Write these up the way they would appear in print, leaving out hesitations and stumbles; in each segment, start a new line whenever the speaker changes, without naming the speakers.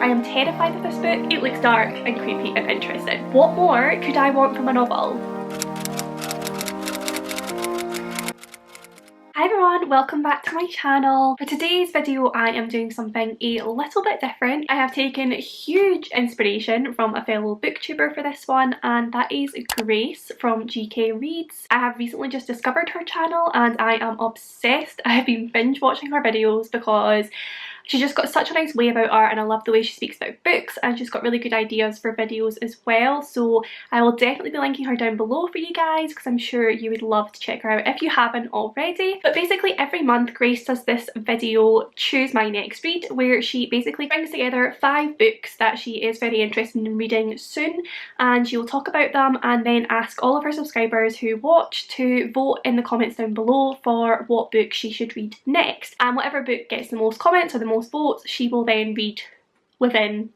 am terrified of this book. It looks dark and creepy and interesting. What more could I want from a novel? Hi everyone, welcome back to my channel. For today's video I am doing something a little bit different. I have taken huge inspiration from a fellow booktuber for this one, and that is Grace from GK Reads. I have recently just discovered her channel and I am obsessed. I have been binge watching her videos because she's just got such a nice way about her, and I love the way she speaks about books, and she's got really good ideas for videos as well. So I will definitely be linking her down below for you guys because I'm sure you would love to check her out if you haven't already. But basically every month Grace does this video, Choose My Next Read, where she basically brings together 5 books that she is very interested in reading soon, and she will talk about them and then ask all of her subscribers who watch to vote in the comments down below for what book she should read next. And whatever book gets the most comments or the most votes, she will then read within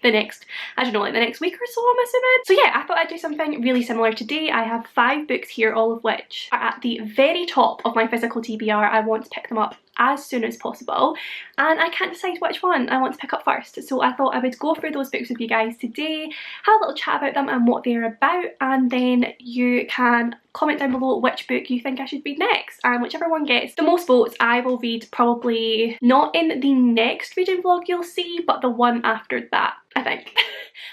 the next, I don't know, like the next week or so, I'm assuming. So yeah, I thought I'd do something really similar today. I have 5 books here, all of which are at the very top of my physical TBR. I want to pick them up as soon as possible, and I can't decide which one I want to pick up first. So I thought I would go through those books with you guys today, have a little chat about them and what they're about, and then you can comment down below which book you think I should read next, and whichever one gets the most votes I will read, probably not in the next reading vlog you'll see, but the one after that, I think.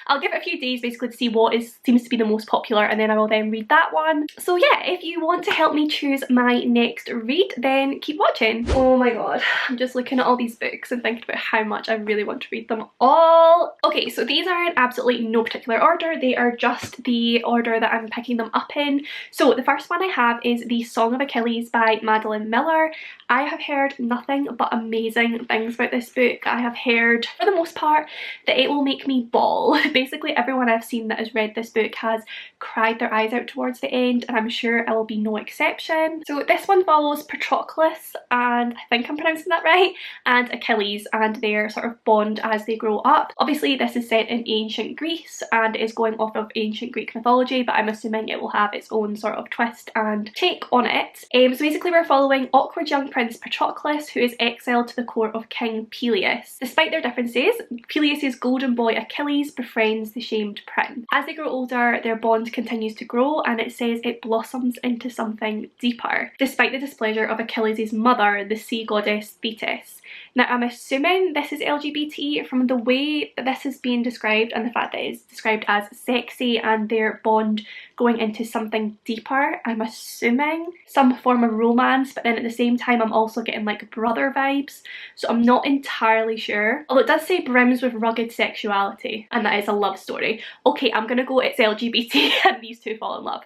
I'll give it a few days basically to see what seems to be the most popular, and then I will then read that one. So yeah, if you want to help me choose my next read, then keep watching. Oh my god, I'm just looking at all these books and thinking about how much I really want to read them all. Okay, so these are in absolutely no particular order. They are just the order that I'm picking them up in. So the first one I have is the Song of Achilles by Madeleine Miller. I have heard nothing but amazing things about this book. I have heard, for the most part, that it will make me bawl. Basically everyone I've seen that has read this book has cried their eyes out towards the end, and I'm sure I will be no exception. So this one follows Patroclus, and I think I'm pronouncing that right, and Achilles and their sort of bond as they grow up. Obviously this is set in ancient Greece and is going off of ancient Greek mythology, but I'm assuming it will have its own sort of twist and take on it. So basically we're following awkward young Prince Patroclus, who is exiled to the court of King Peleus. Despite their differences, Peleus' golden boy Achilles befriends the shamed prince. As they grow older, their bond continues to grow, and it says it blossoms into something deeper, despite the displeasure of Achilles' mother, the sea goddess Thetis. Now I'm assuming this is LGBT from the way that this is being described and the fact that it's described as sexy and their bond going into something deeper. I'm assuming some form of romance, but then at the same time I'm also getting like brother vibes, so I'm not entirely sure. Although it does say brims with rugged sexuality, and that is a love story. Okay, I'm gonna go it's LGBT and these two fall in love.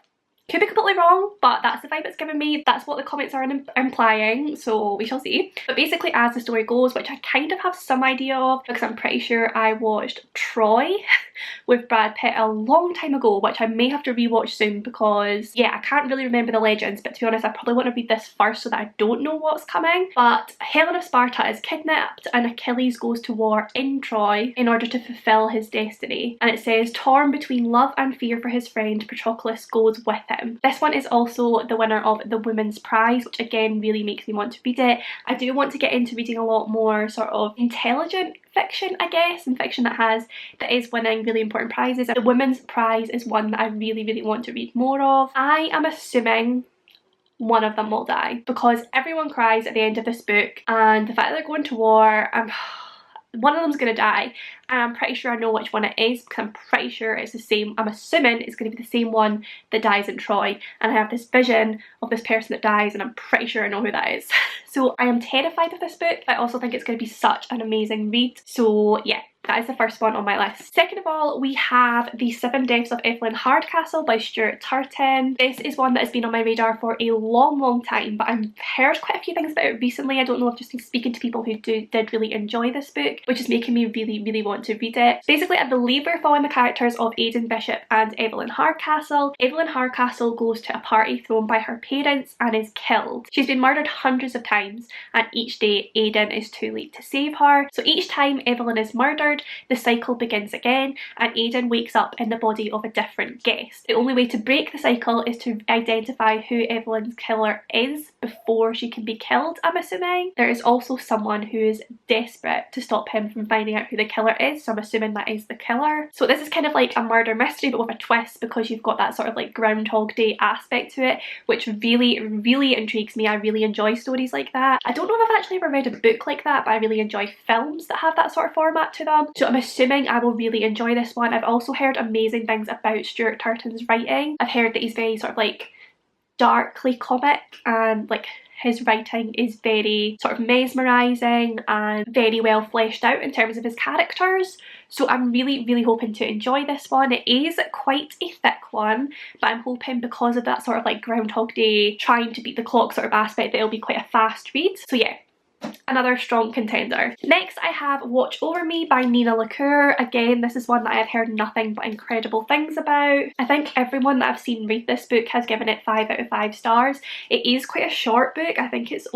Could be completely wrong, but that's the vibe it's giving me. That's what the comments are implying, so we shall see. But basically as the story goes, which I kind of have some idea of because I'm pretty sure I watched Troy with Brad Pitt a long time ago, which I may have to rewatch soon because yeah, I can't really remember the legends, but to be honest I probably want to read this first so that I don't know what's coming. But Helen of Sparta is kidnapped and Achilles goes to war in Troy in order to fulfill his destiny, and it says torn between love and fear for his friend, Patroclus goes with him. This one is also the winner of the Women's Prize, which again really makes me want to read it. I do want to get into reading a lot more sort of intelligent fiction, I guess, and fiction that is winning really important prizes. The Women's Prize is one that I really want to read more of. I am assuming one of them will die because everyone cries at the end of this book, and the fact that they're going to war, one of them's gonna die, and I'm pretty sure I know which one it is because I'm pretty sure it's the same. I'm assuming it's going to be the same one that dies in Troy, and I have this vision of this person that dies and I'm pretty sure I know who that is. So I am terrified of this book. I also think it's going to be such an amazing read. So yeah, that is the first one on my list. Second of all, we have The 7 Deaths of Evelyn Hardcastle by Stuart Turton. This is one that has been on my radar for a long time, but I've heard quite a few things about it recently. I don't know, I've just been speaking to people who did really enjoy this book, which is making me really want to read it. Basically, I believe we're following the characters of Aidan Bishop and Evelyn Hardcastle. Evelyn Hardcastle goes to a party thrown by her parents and is killed. She's been murdered hundreds of times, and each day Aidan is too late to save her. So each time Evelyn is murdered, murdered, the cycle begins again and Aidan wakes up in the body of a different guest. The only way to break the cycle is to identify who Evelyn's killer is before she can be killed, I'm assuming. There is also someone who is desperate to stop him from finding out who the killer is, so I'm assuming that is the killer. So this is kind of like a murder mystery but with a twist, because you've got that sort of like Groundhog Day aspect to it, which really intrigues me. I really enjoy stories like that. I don't know if I've actually ever read a book like that, but I really enjoy films that have that sort of format to them, so I'm assuming I will really enjoy this one. I've also heard amazing things about Stuart Turton's writing. I've heard that he's very sort of like darkly comic, and like his writing is very sort of mesmerising and very well fleshed out in terms of his characters. So I'm really hoping to enjoy this one. It is quite a thick one, but I'm hoping because of that sort of like Groundhog Day trying to beat the clock sort of aspect that it'll be quite a fast read. So yeah, another strong contender. Next I have Watch Over Me by LaCour. Again, this is one that I have heard nothing but incredible things about. I think everyone that I've seen read this book has given it 5 out of 5 stars. It is quite a short book. I think it's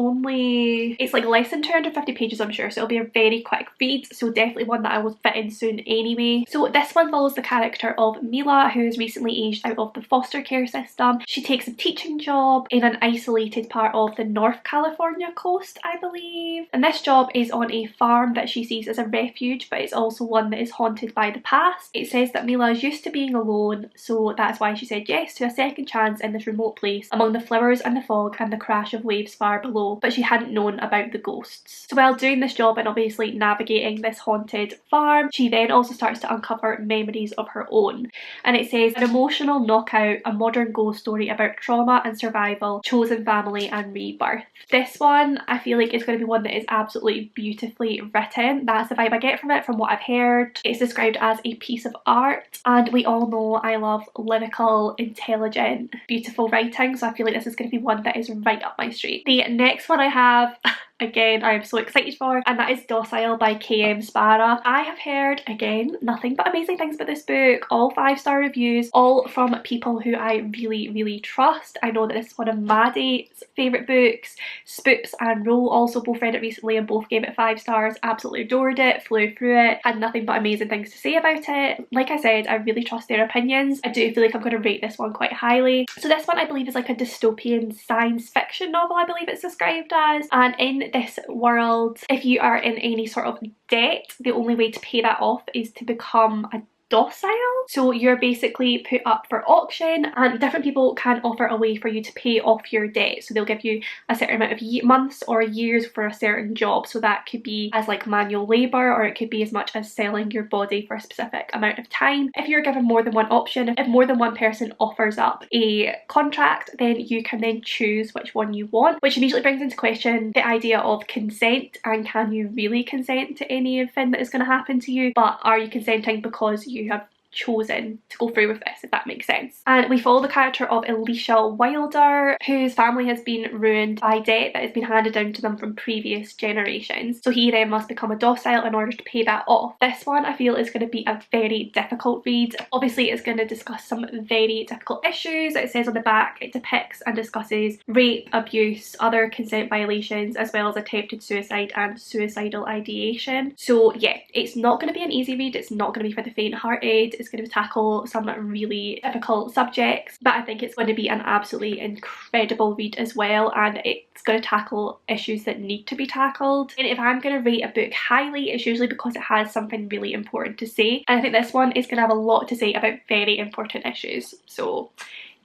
like less than 250 pages, I'm sure, so it'll be a very quick read, so definitely one that I will fit in soon anyway. So this one follows the character of Mila, who is recently aged out of the foster care system. She takes a teaching job in an isolated part of the North California coast, I believe. And this job is on a farm that she sees as a refuge, but it's also one that is haunted by the past. It says that Mila is used to being alone, so that's why she said yes to a second chance in this remote place among the flowers and the fog and the crash of waves far below, but she hadn't known about the ghosts. So while doing this job and obviously navigating this haunted farm, she then also starts to uncover memories of her own. And it says, an emotional knockout, a modern ghost story about trauma and survival, chosen family and rebirth. This one I feel like is going to be one that is absolutely beautifully written. That's the vibe I get from it from what I've heard. It's described as a piece of art, and we all know I love lyrical, intelligent, beautiful writing, so I feel like this is going to be one that is right up my street. The next one I have again I am so excited for, and that is Docile by K M Szpara. I have heard, again, nothing but amazing things about this book, all 5-star reviews, all from people who I really trust. I know that this is one of Maddie's favourite books. Spoops and Ro also both read it recently and both gave it 5 stars, absolutely adored it, flew through it, had nothing but amazing things to say about it. Like I said, I really trust their opinions. I do feel like I'm going to rate this one quite highly. So this one I believe is like a dystopian science fiction novel, I believe it's described as, and in this world, if you are in any sort of debt, the only way to pay that off is to become a docile. So you're basically put up for auction and different people can offer a way for you to pay off your debt. So they'll give you a certain amount of months or years for a certain job. So that could be as like manual labour, or it could be as much as selling your body for a specific amount of time. If you're given more than one option, if more than one person offers up a contract, then you can then choose which one you want, which immediately brings into question the idea of consent, and can you really consent to anything that is going to happen to you, but are you consenting because you have chosen to go through with this, if that makes sense. And we follow the character of Alicia Wilder, whose family has been ruined by debt that has been handed down to them from previous generations. So he then must become a docile in order to pay that off. This one I feel is going to be a very difficult read. Obviously it's going to discuss some very difficult issues. It says on the back it depicts and discusses rape, abuse, other consent violations, as well as attempted suicide and suicidal ideation. So yeah, it's not going to be an easy read. It's not going to be for the faint-hearted. It's going to tackle some really difficult subjects, but I think it's going to be an absolutely incredible read as well, and it's going to tackle issues that need to be tackled. And if I'm going to rate a book highly, it's usually because it has something really important to say, and I think this one is going to have a lot to say about very important issues. So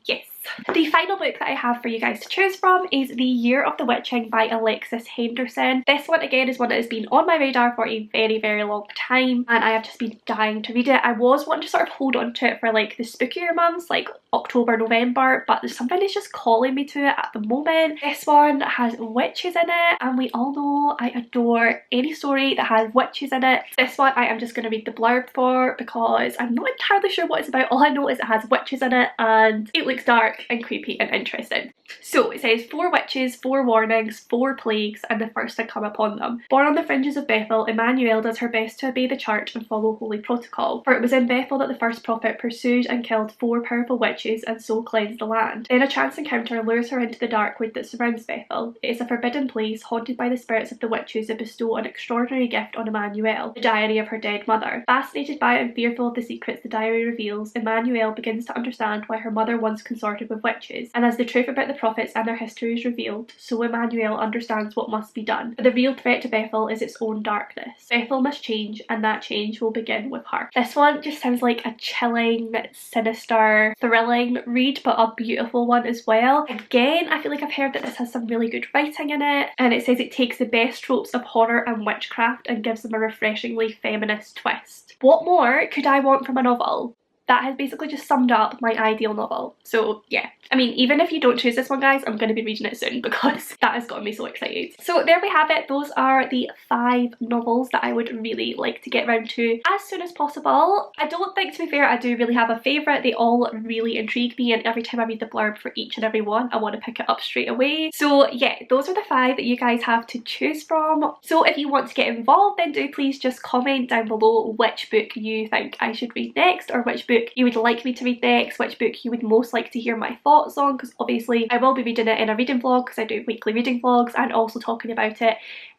yes. The final book that I have for you guys to choose from is The Year of the Witching by Alexis Henderson. This one again is one that has been on my radar for a very long time, and I have just been dying to read it. I was wanting to sort of hold on to it for like the spookier months, like October, November, but there's something that's just calling me to it at the moment. This one has witches in it, and we all know I adore any story that has witches in it. This one I am just going to read the blurb for because I'm not entirely sure what it's about. All I know is it has witches in it and it looks dark dark and creepy and interesting. So it says 4 witches, 4 warnings, 4 plagues, and the first had come upon them. Born on the fringes of Bethel, Emmanuel does her best to obey the church and follow holy protocol. For it was in Bethel that the first prophet pursued and killed 4 powerful witches and so cleansed the land. Then a chance encounter lures her into the dark wood that surrounds Bethel. It is a forbidden place, haunted by the spirits of the witches that bestow an extraordinary gift on Emmanuel, the diary of her dead mother. Fascinated by it and fearful of the secrets the diary reveals, Emmanuel begins to understand why her mother once consorted with witches, and as the truth about the prophets and their history is revealed, so Emmanuel understands what must be done. But the real threat to Bethel is its own darkness. Bethel must change, and that change will begin with her. This one just sounds like a chilling, sinister, thrilling read, but a beautiful one as well. Again, I feel like I've heard that this has some really good writing in it, and it says it takes the best tropes of horror and witchcraft and gives them a refreshingly feminist twist. What more could I want from a novel? That has basically just summed up my ideal novel. So yeah, I mean, even if you don't choose this one, guys, I'm going to be reading it soon because that has gotten me so excited. So there we have it. Those are the 5 novels that I would really like to get around to as soon as possible. I don't think, to be fair, I do really have a favourite. They all really intrigue me, and every time I read the blurb for each and every one, I want to pick it up straight away. So yeah, those are the 5 that you guys have to choose from. So if you want to get involved, then do please just comment down below which book you think I should read next, or which book you would like me to read next, which book you would most like to hear my thoughts on, because obviously I will be reading it in a reading vlog because I do weekly reading vlogs, and also talking about it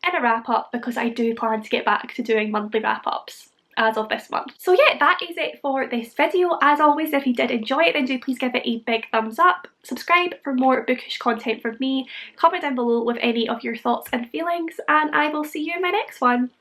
in a wrap up because I do plan to get back to doing monthly wrap ups as of this month. So yeah, that is it for this video. As always, if you did enjoy it, then do please give it a big thumbs up, subscribe for more bookish content from me, comment down below with any of your thoughts and feelings, and I will see you in my next one.